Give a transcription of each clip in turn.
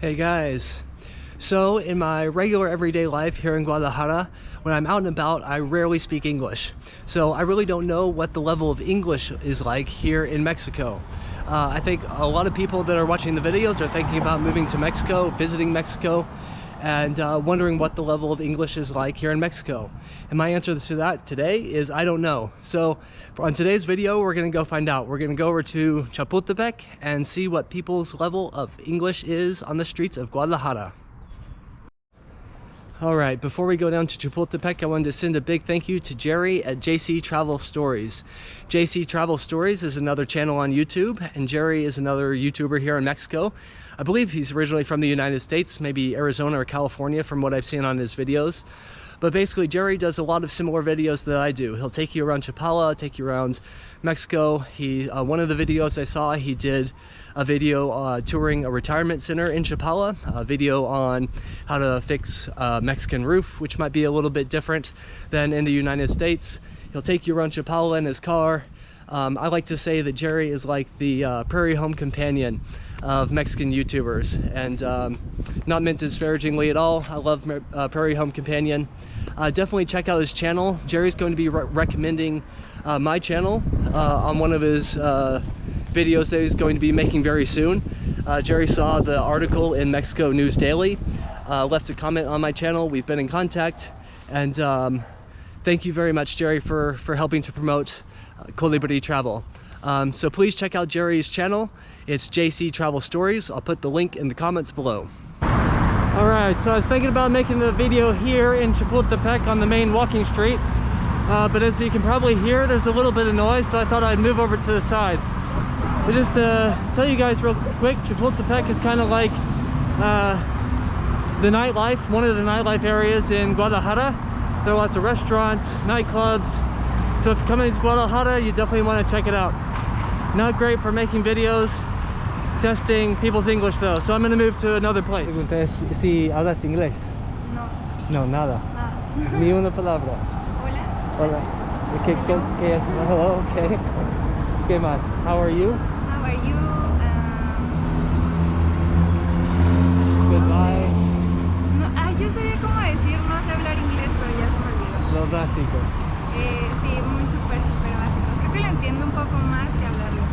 Hey guys, so in my regular everyday life here in Guadalajara, when I'm out and about, I rarely speak English. So I really don't know what the level of English is like here in Mexico. I think a lot of people that are watching the videos are thinking about moving to Mexico, visiting Mexico, and wondering what the level of English is like here in Mexico. And my answer to that today is I don't know. So on today's video, we're gonna go find out. We're gonna go over to Chapultepec and see what people's level of English is on the streets of Guadalajara. All right, before we go down to Chapultepec, I wanted to send a big thank you to Jerry at JC Travel Stories. JC Travel Stories is another channel on YouTube, and Jerry is another YouTuber here in Mexico. I believe he's originally from the United States, maybe Arizona or California from what I've seen on his videos. But basically, Jerry does a lot of similar videos that I do. He'll take you around Chapala, take you around Mexico. One of the videos I saw, he did a video touring a retirement center in Chapala, a video on how to fix a Mexican roof, which might be a little bit different than in the United States. He'll take you around Chapala in his car. I like to say that Jerry is like the prairie home companion of Mexican YouTubers, and not meant disparagingly at all. I love Prairie Home Companion. Definitely check out his channel. Jerry's going to be recommending my channel on one of his videos that he's going to be making very soon. Jerry saw the article in Mexico News Daily, left a comment on my channel. We've been in contact, and thank you very much, Jerry, for helping to promote Colibri travel. So please check out Jerry's channel. It's JC Travel Stories. I'll put the link in the comments below. All right, so I was thinking about making the video here in Chapultepec on the main walking street, but as you can probably hear, there's a little bit of noise, so I thought I'd move over to the side. But just to tell you guys real quick, Chapultepec is kind of like the nightlife, one of the nightlife areas in Guadalajara. There are lots of restaurants, nightclubs. So if you're coming to Guadalajara, you definitely want to check it out. Not great for making videos, testing people's English though. So I'm going to move to another place. Pregunté si hablas inglés. No. No, nada. Nada. Ni una palabra. Hola. Hola. ¿Qué es? Hello, okay. ¿Qué más? How are you? How are you? Goodbye. No, yo sabía cómo decir, no sé hablar inglés, pero ya se me olvidó. Lo básico. Sí, muy súper básico. Creo que lo entiendo un poco más que hablarlo.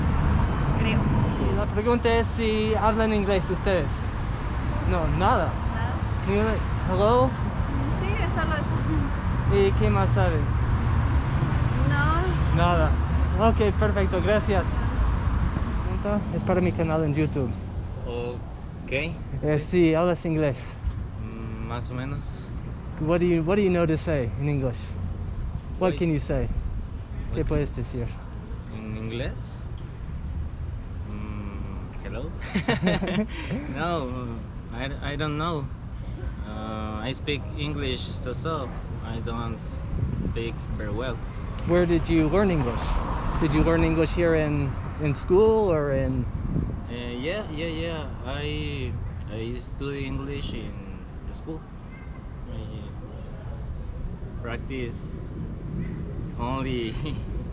Creo. Y la pregunta es si hablan inglés ustedes. No, nada. Nada. Ni una. Hello. Sí, es solo eso. ¿Y qué más saben? No. Nada. Ok, perfecto, gracias. Es para mi canal en YouTube. Ok. Si hablas inglés. Más o menos. What do you know to say in English? What can you say? ¿Qué What puedes decir? ¿En inglés? Hello? No, I don't know. I speak English so. I don't speak very well. Where did you learn English? Did you learn English here in school or in? Yeah. I study English in the school. I practice only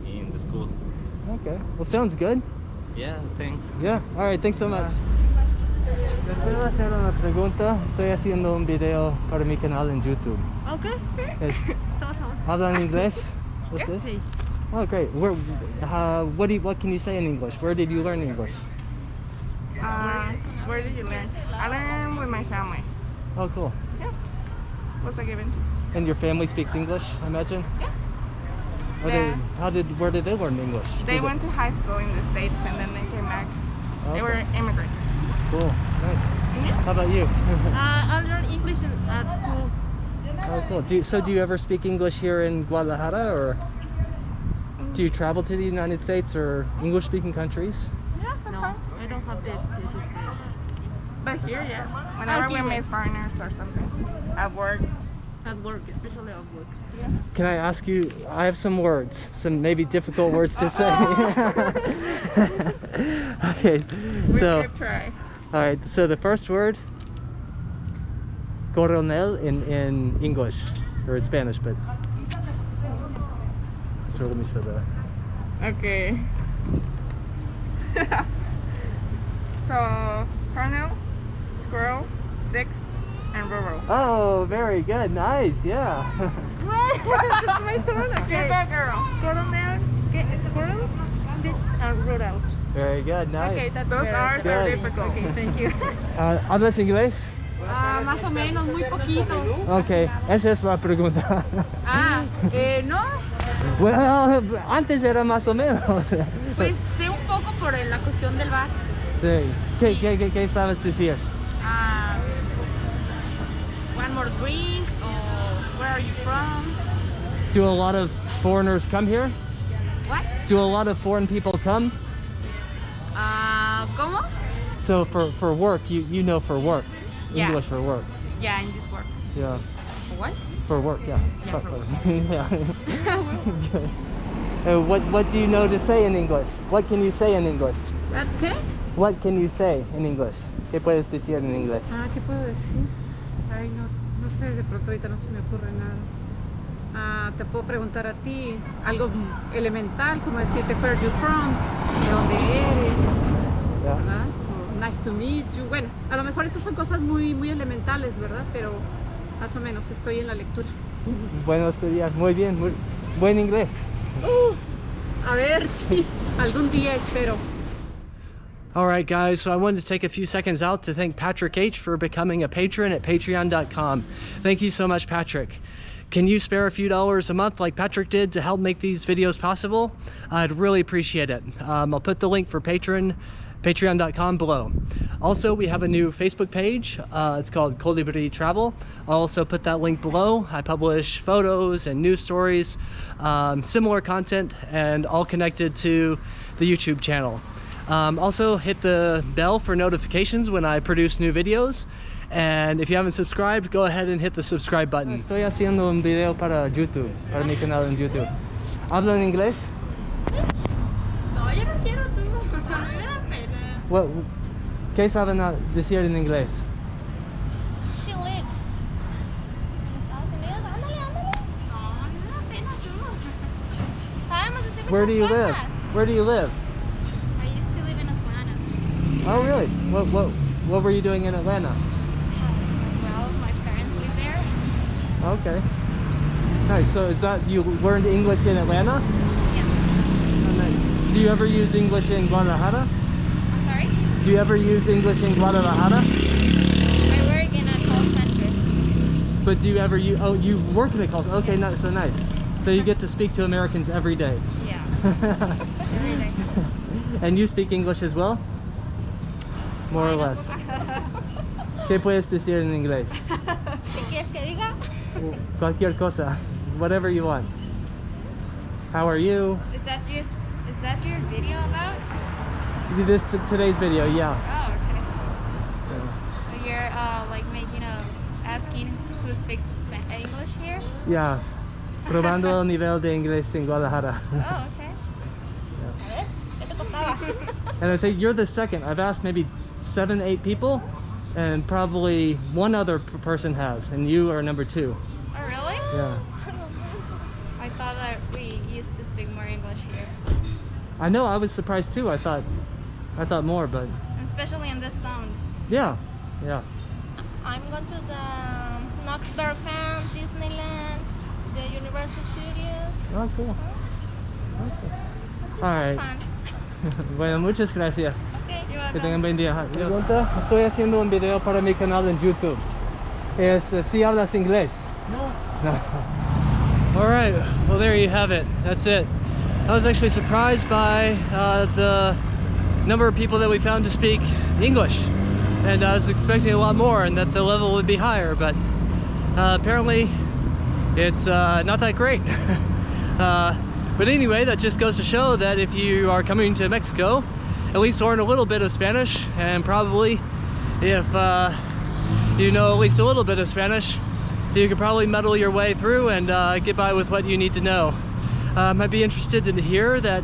in the school. Okay, well, sounds good. Yeah, thanks. Yeah, all right, thanks so much. Les puedo hacer una pregunta. Estoy haciendo un video para mi canal en YouTube. Okay. ¿Hablan inglés? ¿Ustedes? Sí. Oh, great. What can you say in English? Where did you learn English? Where did you learn? I learned with my family. Oh, cool. Yeah. Was a given. And your family speaks English, I imagine? Yeah. Where did they learn English? They went to high school in the States and then they came back. They were immigrants. Cool, nice. Yeah. How about you? I learned English at school. Oh, cool. Do you ever speak English here in Guadalajara, or do you travel to the United States or English-speaking countries? Yeah, No, sometimes. I don't have the experience. But here, yes. Whenever we meet foreigners or something. At work. At work, especially at work. Yeah. Can I ask you, I have some words, some maybe difficult words to say. Okay, We so, could try. all right, so the first word, coronel in English, or in Spanish, but, so let me show that. Okay. So, Colonel, squirrel, sixth, and rural. Oh, very good. Nice. Yeah. It's my turn. Okay. Good girl. Colonel, squirrel, sixth, and rural. Very good. Nice. Okay, that's Those R's are Good. difficult. Okay, thank you. ¿Hablas inglés? Más o menos, muy poquito. Ok, esa es la pregunta. No, Bueno, antes era más o menos. pues sé un poco por la cuestión del bar. Sí. ¿Qué sabes decir? One more drink, or where are you from? Do a lot of foreigners come here? What? Do a lot of foreign people come? ¿Cómo? So for work, you know for work. Yeah. English for work. Yeah, in this work. Yeah. What? For work, yeah. Yeah, for work. Yeah. What do you know to say in English? What can you say in English? ¿Qué? What can you say in English? ¿Qué puedes decir en inglés? ¿Qué puedo decir? Ay, no sé, de pronto ahorita no se me ocurre nada. Te puedo preguntar a ti algo elemental, como decirte where are you from, de dónde eres, Yeah. ¿verdad? O nice to meet you. Bueno, a lo mejor estas son cosas muy elementales, ¿verdad? Pero más o menos estoy en la lectura. Buenos días. Muy bien. Buen inglés. A ver si algún día espero. All right, guys, so I wanted to take a few seconds out to thank Patrick H. for becoming a patron at patreon.com. Thank you so much, Patrick. Can you spare a few dollars a month like Patrick did to help make these videos possible? I'd really appreciate it. I'll put the link for patreon.com below. Also, we have a new Facebook page. It's called Colibri Travel. I'll also put that link below. I publish photos and news stories, similar content, and all connected to the YouTube channel. Also hit the bell for notifications when I produce new videos, and if you haven't subscribed, go ahead and hit the subscribe button. Estoy haciendo un video para YouTube, para mi canal en YouTube. ¿Hablan inglés? No, yo no quiero tú. Me da pena. ¿Qué saben decir en inglés? She lives en Estados Unidos. Ándale, ándale. No, me da pena tú. Sabemos decir muchas Where do you live? cosas. Where do you live? I used to live in Atlanta. Oh, really? What were you doing in Atlanta? Well, my parents live there. Okay. Nice. So is that you learned English in Atlanta? Yes. Oh, nice. Do you ever use English in Guadalajara? I'm sorry? Do you ever use English in Guadalajara? I work in a call center. But do you ever you work in a call center? Okay, nice. So nice. So you get to speak to Americans every day. Yeah. Every day. And you speak English as well? More or less. ¿Qué puedes decir en inglés? ¿Qué quieres que diga? Cualquier cosa. Whatever you want. How are you? Is that your video about? This today's video, yeah. Oh, okay. So you're like asking who speaks English here? Yeah. Probando el nivel de inglés en Guadalajara. Oh, okay. A ver, ¿qué te costaba? And I think you're the second. I've asked maybe 7, 8 people, and probably one other person has, and you are number 2. Oh, really? Yeah. I thought that we used to speak more English here, I know, I was surprised too. I thought more, but especially in this sound. yeah. I'm going to the Knoxville Camp, Disneyland, the Universal Studios. Oh, cool. Just All right. fun. Bueno, muchas gracias. Okay, you're Que welcome. tengan buen día. Pregunta, estoy haciendo un video para mi canal en YouTube. ¿Sí hablas inglés? No. All right, well there you have it. That's it. I was actually surprised by the number of people that we found to speak English, and I was expecting a lot more and that the level would be higher, but apparently it's not that great. But anyway, that just goes to show that if you are coming to Mexico, at least learn a little bit of Spanish, and probably if you know at least a little bit of Spanish, you could probably muddle your way through and get by with what you need to know. I'd be interested to hear that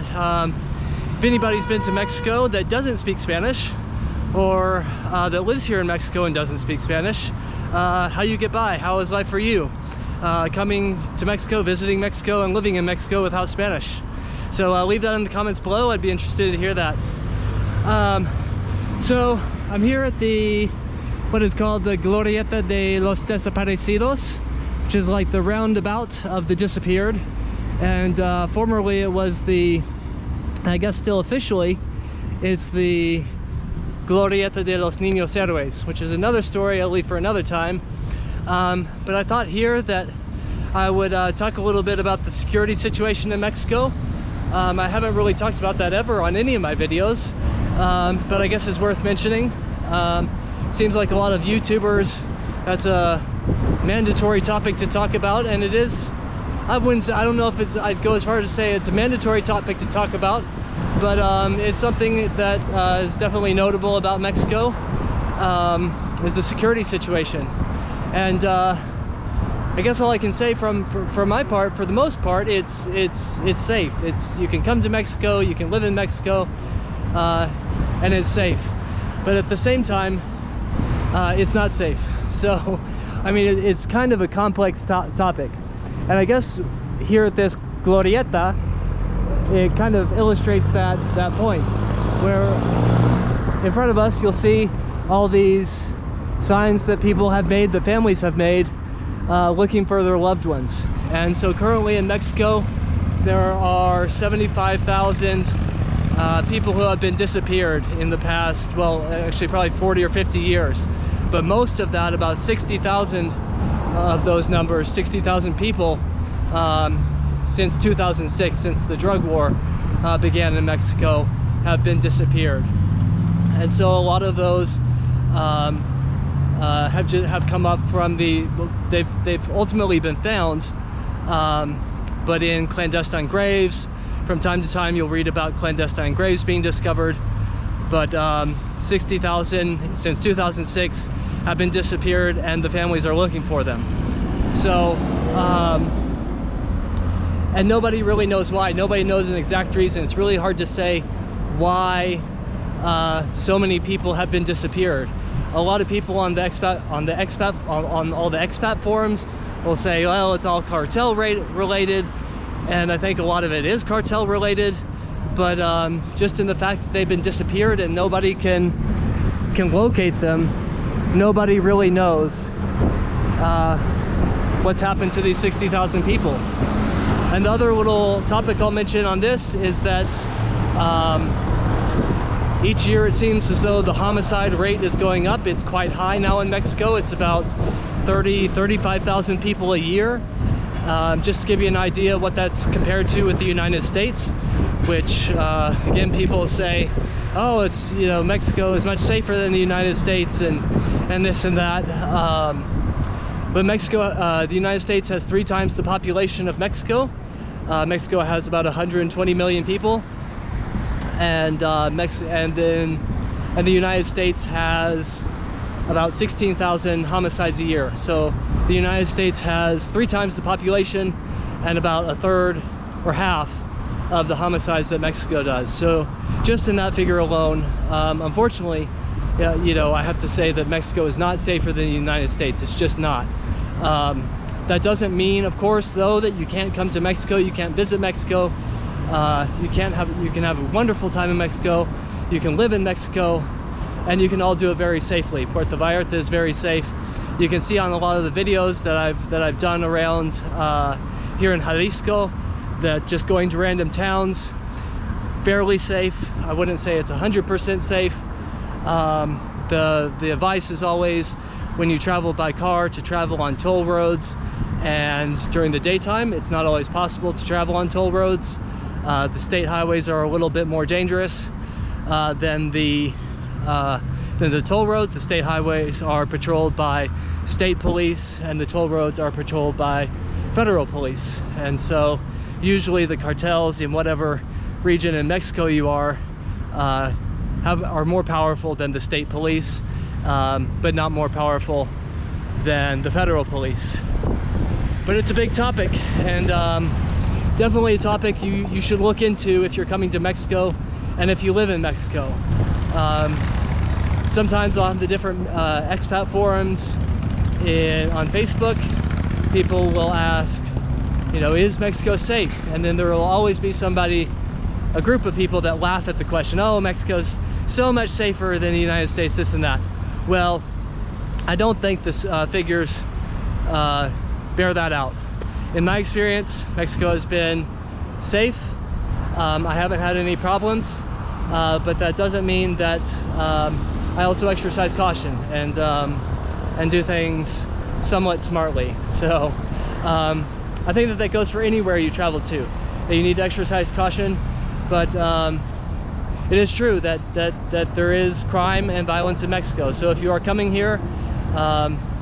if anybody's been to Mexico that doesn't speak Spanish, or that lives here in Mexico and doesn't speak Spanish, how you get by. How is life for you? Coming to Mexico, visiting Mexico, and living in Mexico without Spanish. So leave that in the comments below. I'd be interested to hear that. So I'm here at the what is called the Glorieta de los Desaparecidos, which is like the roundabout of the disappeared. And formerly it was the, I guess still officially, it's the Glorieta de los Niños Héroes, which is another story I'll leave for another time. But I thought here that I would talk a little bit about the security situation in Mexico. I haven't really talked about that ever on any of my videos, but I guess it's worth mentioning. Seems like a lot of YouTubers, that's a mandatory topic to talk about, and it is. I don't know if I'd go as far as to say it's a mandatory topic to talk about, but it's something that is definitely notable about Mexico, is the security situation. And I guess all I can say for my part, for the most part, it's safe. You can come to Mexico, you can live in Mexico, and it's safe. But at the same time, it's not safe. So, I mean, it's kind of a complex topic. And I guess here at this Glorieta, it kind of illustrates that point, where in front of us you'll see all these signs that people have made, that families have made, looking for their loved ones. And so currently in Mexico there are 75,000 people who have been disappeared in the past, well, actually probably 40 or 50 years. But most of that, about 60,000 of those numbers, 60,000 people, since 2006, since the drug war began in Mexico, have been disappeared. And so a lot of those have come up from they've ultimately been found, but in clandestine graves. From time to time you'll read about clandestine graves being discovered, but 60,000 since 2006 have been disappeared, and the families are looking for them. So and nobody really knows why. Nobody knows an exact reason. It's really hard to say why so many people have been disappeared. A lot of people on all the expat forums will say, well, it's all cartel related, and I think a lot of it is cartel related, but just in the fact that they've been disappeared and nobody can locate them, nobody really knows what's happened to these 60,000 people. Another little topic I'll mention on this is that each year it seems as though the homicide rate is going up. It's quite high now in Mexico. It's about 35,000 people a year. Just to give you an idea what that's compared to with the United States, which again, people say, oh, it's, you know, Mexico is much safer than the United States and this and that. But Mexico, the United States has 3 times the population of Mexico. Mexico has about 120 million people, and the United States has about 16,000 homicides a year. So the United States has 3 times the population and about a third or half of the homicides that Mexico does. So just in that figure alone, unfortunately, you know, I have to say that Mexico is not safer than the United States. It's just not. That doesn't mean, of course, though, that you can't come to Mexico, you can't visit Mexico, you can have a wonderful time in Mexico, you can live in Mexico, and you can all do it very safely. Puerto Vallarta is very safe. You can see on a lot of the videos that I've done around here in Jalisco, that just going to random towns, fairly safe. I wouldn't say it's 100% safe. The advice is always, when you travel by car, to travel on toll roads, and during the daytime it's not always possible to travel on toll roads. The state highways are a little bit more dangerous than the toll roads. The state highways are patrolled by state police, and the toll roads are patrolled by federal police. And so usually the cartels in whatever region in Mexico you are more powerful than the state police, but not more powerful than the federal police. But it's a big topic, and definitely a topic you should look into if you're coming to Mexico and if you live in Mexico. Sometimes on the different expat forums on Facebook, people will ask, you know, is Mexico safe? And then there will always be a group of people that laugh at the question, oh, Mexico's so much safer than the United States, this and that. Well, I don't think the figures bear that out. In my experience, Mexico has been safe. I haven't had any problems, but that doesn't mean that I also exercise caution and do things somewhat smartly. So I think that goes for anywhere you travel to, that you need to exercise caution. But it is true that there is crime and violence in Mexico. So if you are coming here,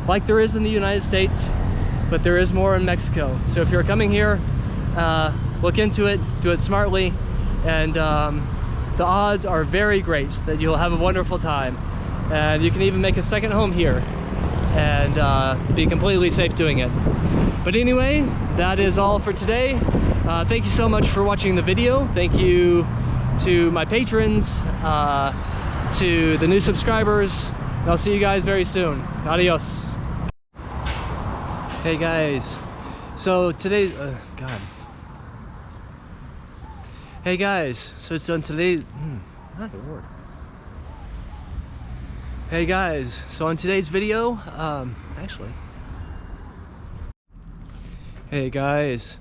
like there is in the United States, but there is more in Mexico. So if you're coming here, look into it, do it smartly, and the odds are very great that you'll have a wonderful time. And you can even make a second home here and be completely safe doing it. But anyway, that is all for today. Thank you so much for watching the video. Thank you to my patrons, to the new subscribers, and I'll see you guys very soon. Adios. Hey guys, so today, God. Hey guys, so it's on today, not the word. Hey guys, so on today's video, hey guys,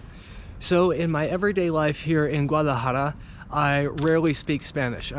so in my everyday life here in Guadalajara, I rarely speak Spanish.